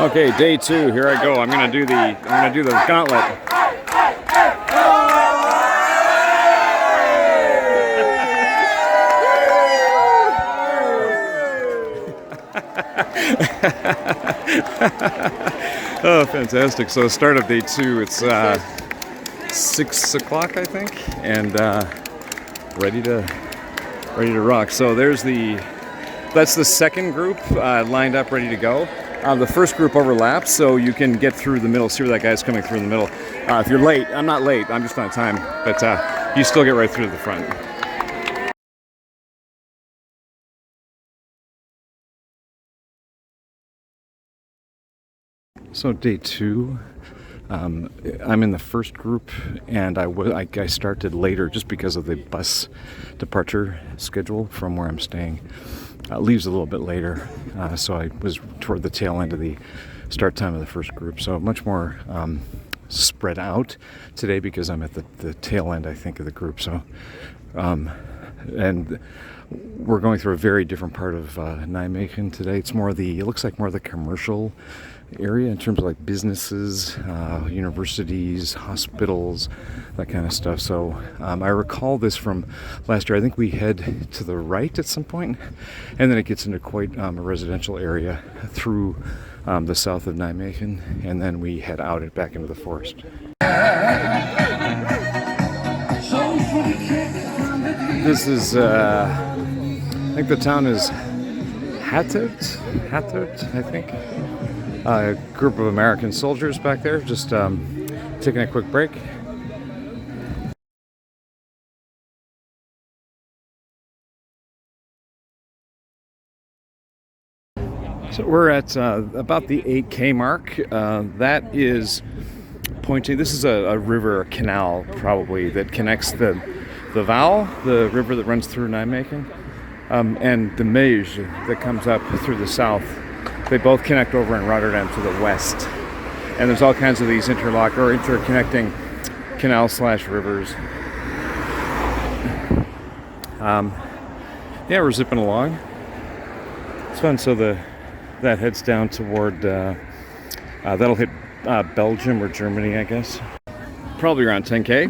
Okay, day 2. Here I go. I'm gonna do the gauntlet. Oh, fantastic! So start of day 2. It's 6 o'clock, I think, and ready to rock. So that's the second group lined up, ready to go. The first group overlaps, so you can get through the middle. See where that guy's coming through in the middle. If you're late, I'm not late. I'm just on time, but you still get right through to the front. So day 2, I'm in the first group, and I started later just because of the bus departure schedule from where I'm staying. Leaves a little bit later, so I was toward the tail end of the start time of the first group. So much more spread out today because I'm at the tail end, I think, of the group. So, and we're going through a very different part of Nijmegen today. It looks like more of the commercial area in terms of like businesses, universities, hospitals, that kind of stuff. So I recall this from last year. I think we head to the right at some point, and then it gets into quite a residential area through the south of Nijmegen, and then we head out and back into the forest. This is, I think the town is Hatert, I think. A group of American soldiers back there, just taking a quick break. So we're at about the 8K mark. That is pointing. This is a river, a canal probably, that connects the Waal, the river that runs through Nijmegen, and the Meij that comes up through the south. They both connect over in Rotterdam to the west. And there's all kinds of these interconnecting canals/rivers. Yeah, we're zipping along. It's fun. So that heads down toward, that'll hit Belgium or Germany, I guess. Probably around 10K.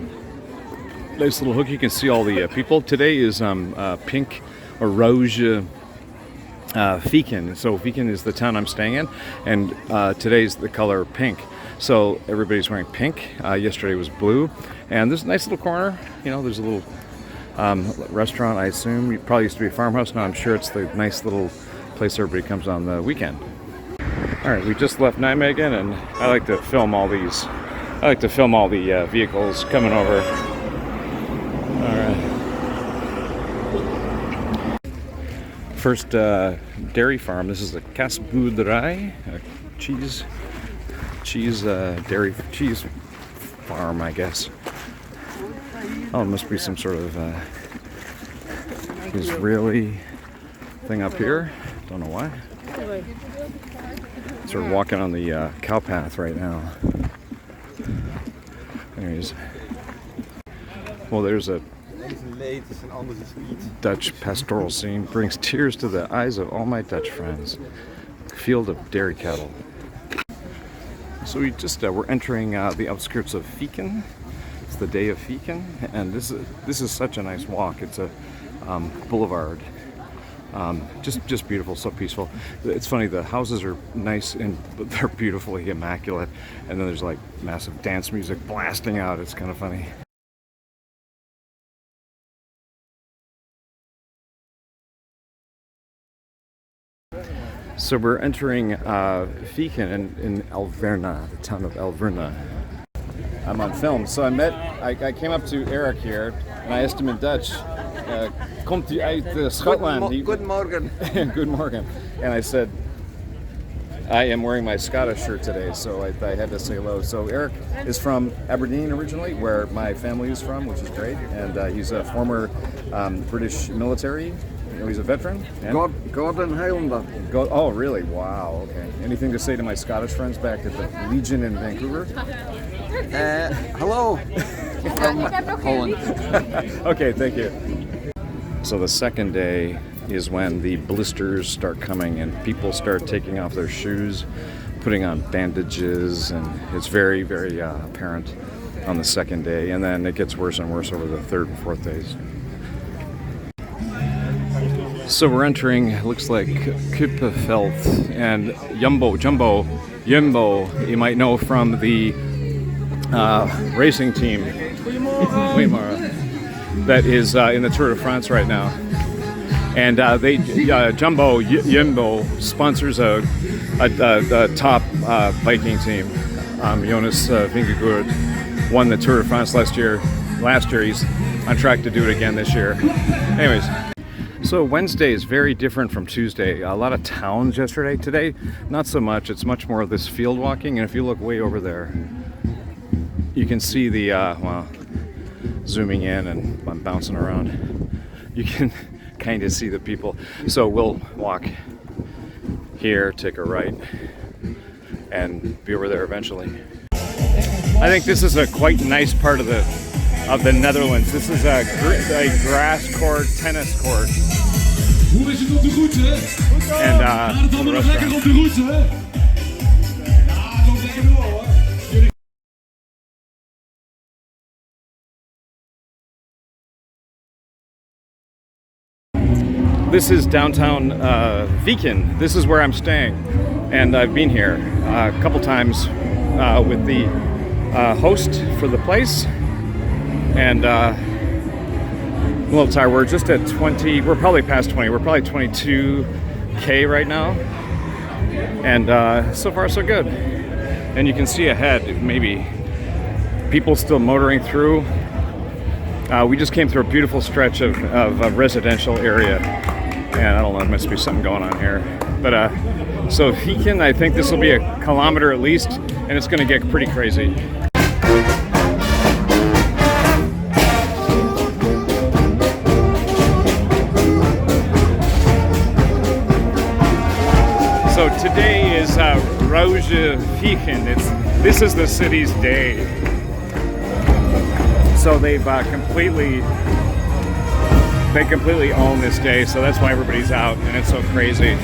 Nice little hook. You can see all the people. Today is pink or rouge. Wijchen. So Wijchen is the town I'm staying in, and today's the color pink. So everybody's wearing pink. Yesterday was blue, and there's a nice little corner. You know, there's a little restaurant. I assume it probably used to be a farmhouse. Now I'm sure it's the nice little place everybody comes on the weekend. All right, we just left Nijmegen, and I like to film all these. I like to film all the vehicles coming over. All right. First dairy farm. This is a kaasboerderij, a cheese dairy cheese farm, I guess. Oh, it must be some sort of Israeli thing up here. Don't know why. So we're walking on the cow path right now. Anyways, well, there's a Dutch pastoral scene, brings tears to the eyes of all my Dutch friends. Field of dairy cattle. So we just we're entering the outskirts of Wijchen. It's the day of Wijchen, and this is such a nice walk. It's a boulevard, just beautiful, so peaceful. It's funny, the houses are nice and they're beautifully immaculate, and then there's like massive dance music blasting out. It's kind of funny. So we're entering Wijchen in Alverna, the town of Alverna. I'm on film, so I came up to Eric here, and I asked him in Dutch, komt u uit Scotland? Good morning. Good morning. And I said, I am wearing my Scottish shirt today, so I had to say hello. So Eric is from Aberdeen originally, where my family is from, which is great, and he's a former British military. You know, he's a veteran. Gordon Highlander. Oh, really? Wow. Okay. Anything to say to my Scottish friends back at the Legion in Vancouver? Hello. From Holland. Okay, thank you. So the second day is when the blisters start coming and people start taking off their shoes, putting on bandages, and it's very, very apparent on the second day, and then it gets worse and worse over the third and fourth days. So we're entering, it looks like Kuppeveld, and Jumbo, you might know from the racing team, that is in the Tour de France right now. And Jumbo sponsors a top biking team. Jonas Vingegaard won the Tour de France last year. He's on track to do it again this year. Anyways, so Wednesday is very different from Tuesday. A lot of towns yesterday. Today, not so much. It's much more of this field walking. And if you look way over there, you can see the, well, zooming in and I'm bouncing around. You can kind of see the people. So we'll walk here, take a right, and be over there eventually. I think this is a quite nice part of the Netherlands. This is a grass court, tennis court, and a restaurant. This is downtown Wijchen. This is where I'm staying, and I've been here a couple times with the host for the place. And I'm a little tired. We're just at 20. We're probably past 20. We're probably 22K right now, and so far so good. And you can see ahead, maybe people still motoring through. We just came through a beautiful stretch of a residential area. And I don't know, there must be something going on here. But so Wijchen, I think this will be a kilometer at least, and it's going to get pretty crazy. So today is Rode Wijchen. This is the city's day. So they've They completely own this day, so that's why everybody's out, and it's so crazy.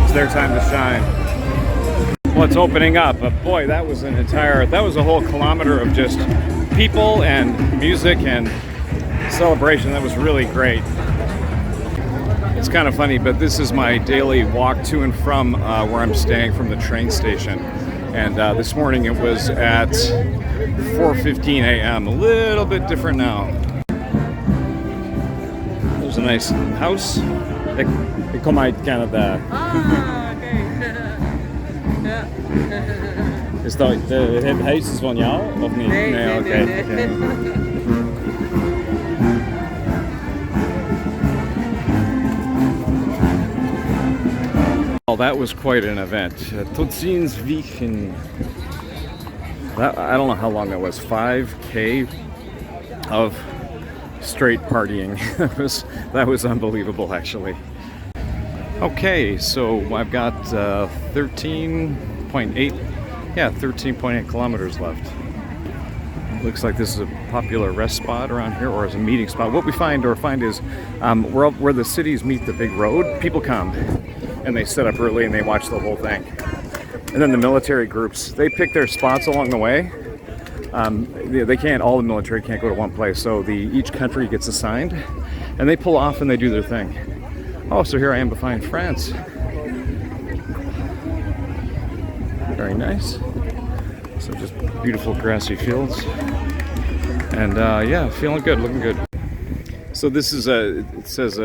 It's their time to shine. Well, it's opening up, but boy, that was a whole kilometer of just people and music and celebration. That was really great. It's kind of funny, but this is my daily walk to and from where I'm staying from the train station. And this morning it was at 4:15 a.m. A little bit different now. There's a nice house. Ik kom uit Canada. Ah, oké. Ja. Is dat het huis is van jou of niet? Nee, oké. nee. Well, that was quite an event. Tot ziens Wijchen. I don't know how long that was. 5K of straight partying. that was unbelievable, actually. Okay, so I've got 13.8 kilometers left. Looks like this is a popular rest spot around here, or as a meeting spot. What we find is where the cities meet the big road, people come and they set up early and they watch the whole thing. And then the military groups, they pick their spots along the way. All the military can't go to one place, so each country gets assigned, and they pull off and they do their thing. Oh, so here I am behind France. Very nice. So just beautiful grassy fields, and yeah, feeling good, looking good. So this is it says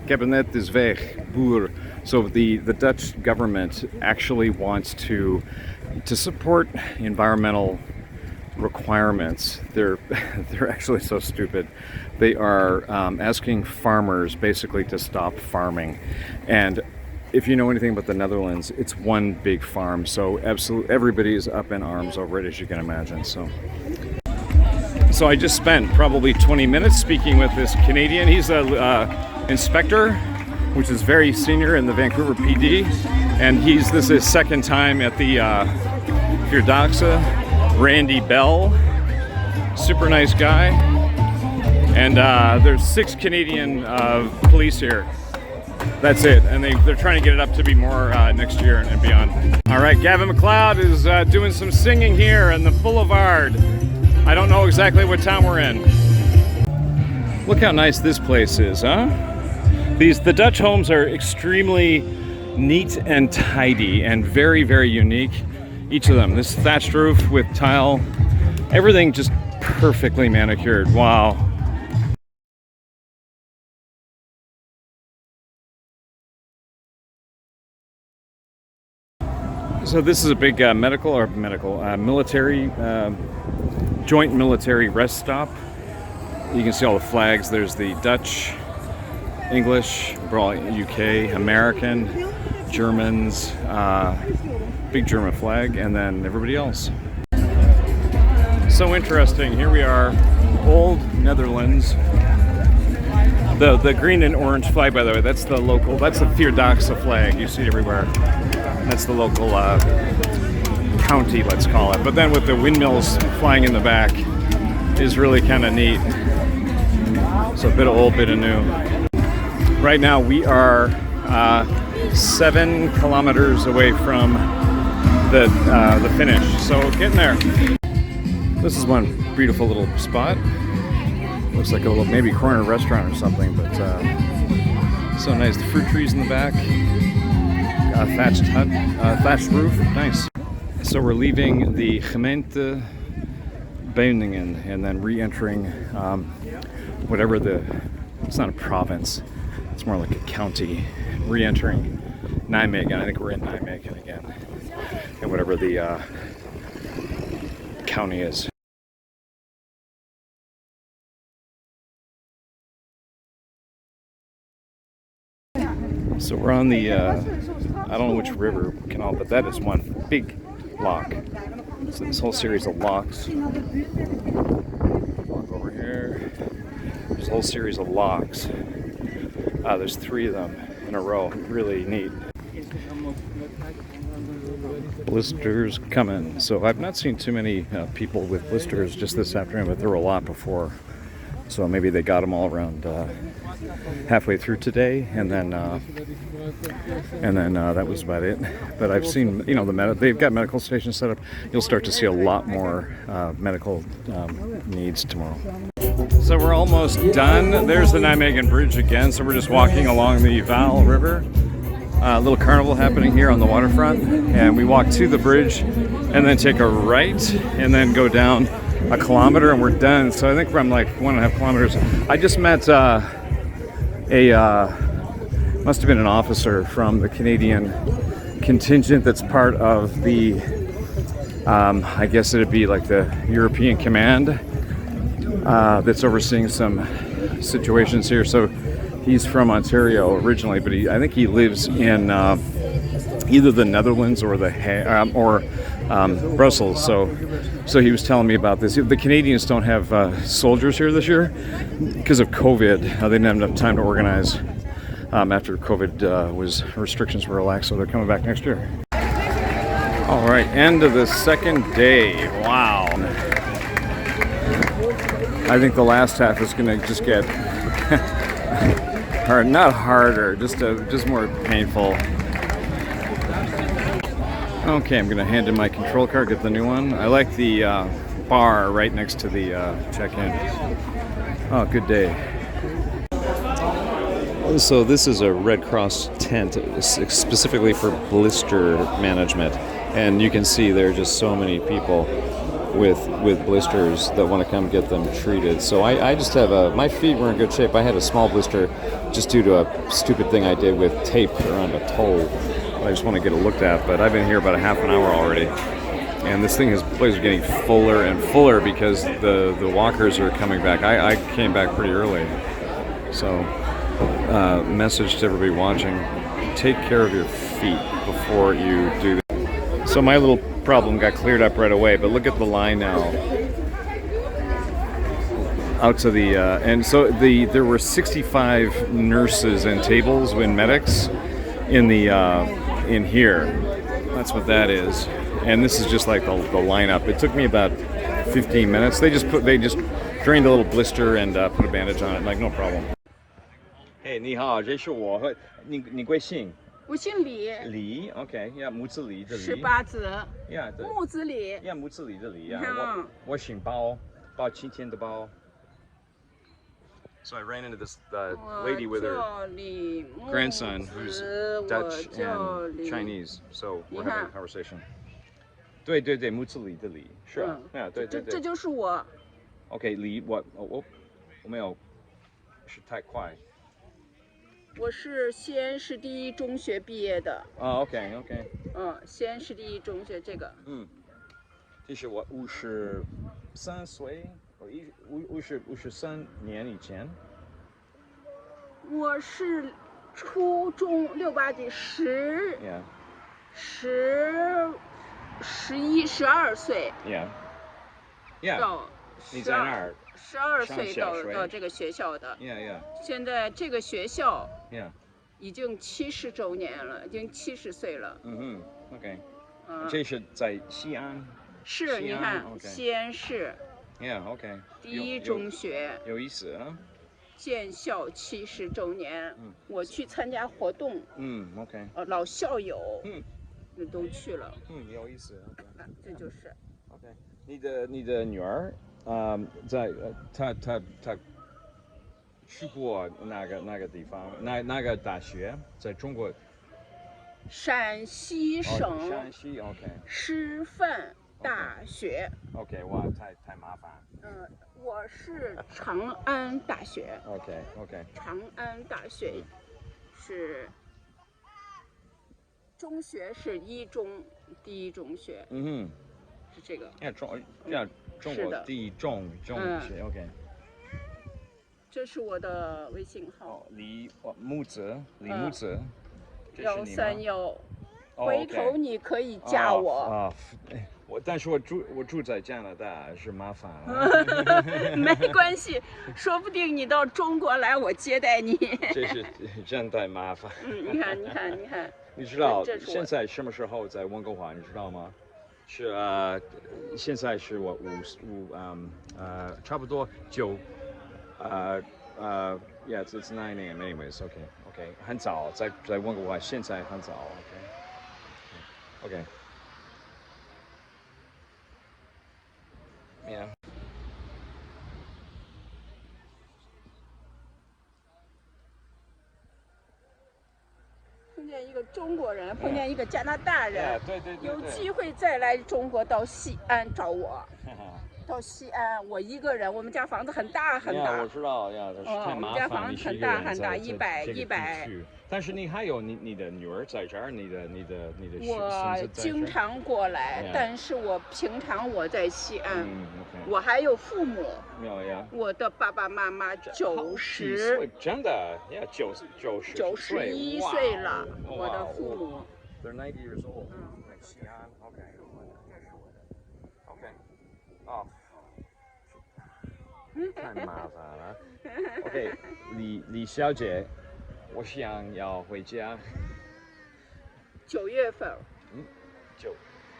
Kabinet is weg, boer. So the Dutch government actually wants to support environmental requirements. They're actually so stupid. They are asking farmers basically to stop farming, and if you know anything about the Netherlands, it's one big farm, so absolutely everybody is up in arms over it, as you can imagine. So I just spent probably 20 minutes speaking with this Canadian. He's a inspector, which is very senior in the Vancouver PD, and this is his second time at the Vierdaagse. Randy Bell, super nice guy, and there's 6 Canadian police here. that's it. And they're trying to get it up to be more next year and beyond. All right, Gavin McLeod is doing some singing here in the Boulevard. I don't know exactly what town we're in. Look how nice this place is, huh? The Dutch homes are extremely neat and tidy and very, very unique. Each of them. This thatched roof with tile, everything just perfectly manicured. Wow. So this is a big military, joint military rest stop. You can see all the flags. There's the Dutch, English, UK, American, Germans, big German flag, and then everybody else. So interesting. Here we are, old Netherlands. The green and orange flag, by the way, that's the local. That's the Vierdaagse flag. You see it everywhere. That's the local county, let's call it. But then with the windmills flying in the back is really kind of neat. So a bit of old, bit of new. Right now we are 7 kilometers away from the finish. So getting there. This is one beautiful little spot. Looks like a little maybe corner restaurant or something, but so nice. The fruit trees in the back. Thatched hut, thatched roof, nice. So we're leaving the gemeente Beuningen and then re-entering whatever it's not a province, it's more like a county. Re-entering Nijmegen, I think we're in Nijmegen again, and whatever the county is. So we're on the, I don't know which river canal, but that is one big lock. So this whole series of locks. Walk over here. There's a whole series of locks. There's 3 of them in a row. Really neat. Blisters coming. So I've not seen too many people with blisters just this afternoon, but there were a lot before. So maybe they got them all around halfway through today, and then that was about it. But I've seen, they've got medical stations set up. You'll start to see a lot more medical needs tomorrow. So we're almost done. There's the Nijmegen Bridge again. So we're just walking along the Val River. A little carnival happening here on the waterfront, and we walk to the bridge, and then take a right, and then go down a kilometer, and we're done. So I think I'm like 1.5 kilometers. I just met must have been an officer from the Canadian contingent that's part of the, I guess it'd be like the European Command that's overseeing some situations here. So he's from Ontario originally, but I think he lives in either the Netherlands or Brussels. So he was telling me about this. The Canadians don't have soldiers here this year because of COVID. They didn't have enough time to organize after COVID restrictions were relaxed, so they're coming back next year. All right, end of the second day. Wow. I think the last half is going to just get hard, not harder, just more painful. Okay, I'm going to hand in my control card, get the new one. I like the bar right next to the check-in. Oh, good day. So this is a Red Cross tent specifically for blister management. And you can see there are just so many people with blisters that want to come get them treated. So I just have my feet were in good shape. I had a small blister just due to a stupid thing I did with tape around a toe. I just want to get it looked at, but I've been here about a half an hour already. And this place is getting fuller and fuller because the walkers are coming back. I came back pretty early. So message to everybody watching, take care of your feet before you do that. So my little problem got cleared up right away, but look at the line now. Out to the, and so there were 65 nurses and tables and medics in here. That's what that is. And this is just like the lineup. It took me about 15 minutes. They just drained a little blister and put a bandage on it. Like, no problem. 嘿，你好，这是我和你贵姓？我姓李，李 ，OK，呀，木子李的李。 18字，呀，对。木子李。呀，木子李的李呀。你看嘛我姓包，包青天的包。So I ran into this lady with her 叫李 grandson 木 who's 子， Dutch 我叫 and 李 Chinese, so we're 你 having 看 a conversation. 对对对，木子李的李是啊，对对对。这就是我。 OK，李我没有，是太快。我是西安市第一中学毕业的。啊 ，OK，西安市第一中学这个。这是我53岁，我53年以前。我是初中6、8级11、12岁。到你在那儿12岁到这个学校的。现在这个学校已经70周年了，已经70岁了。OK。这是在西安。是，你看西安市。OK。第一中学。有意思啊。建校70周年，我去参加活动。OK。老校友。都去了。有意思。这就是。 OK。你的女儿在她去过哪个地方？哪个大学？在中国？陕西省。陕西 OK。师范大学。OK， 哇，太麻烦。我是长安大学。OK。长安大学是中学是第一中学。是这个。中国第一中学 OK。这是我的微信号。李木子。131。回头你可以加我。但是我住在加拿大，是麻烦了。没关系，说不定你到中国来，我接待你。这是真太麻烦。你看。你知道现在什么时候在温哥华？你知道吗？是现在是我差不多9yeah it's 9 a.m. anyways OK 很早在温哥华，现在很早 OK yeah。 碰见一个中国人，碰见一个加拿大人，对，有机会再来中国到西安找我。到西安，我一个人，我们家房子很大。我知道太麻烦。我们家房子很大，100。但是你还有你的女儿在这儿，你的我经常过来，但是我平常我在西安。我还有父母。我的爸爸妈妈90。真的91岁了，我的父母。They're 90 years old. 西安 OK。 太麻烦了。OK， 李小姐，我想要回家。9月份。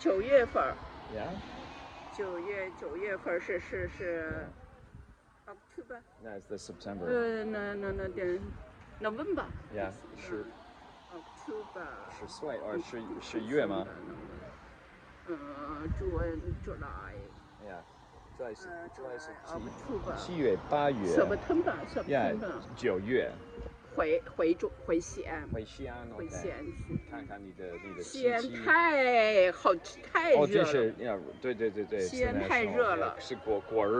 9月份。9月份是 October。That's the September。那问吧。是。October。是月吗？July。7月8月。September。9月。回西安。回西安去看看你的西安太热了。对。西安太热了。是过日。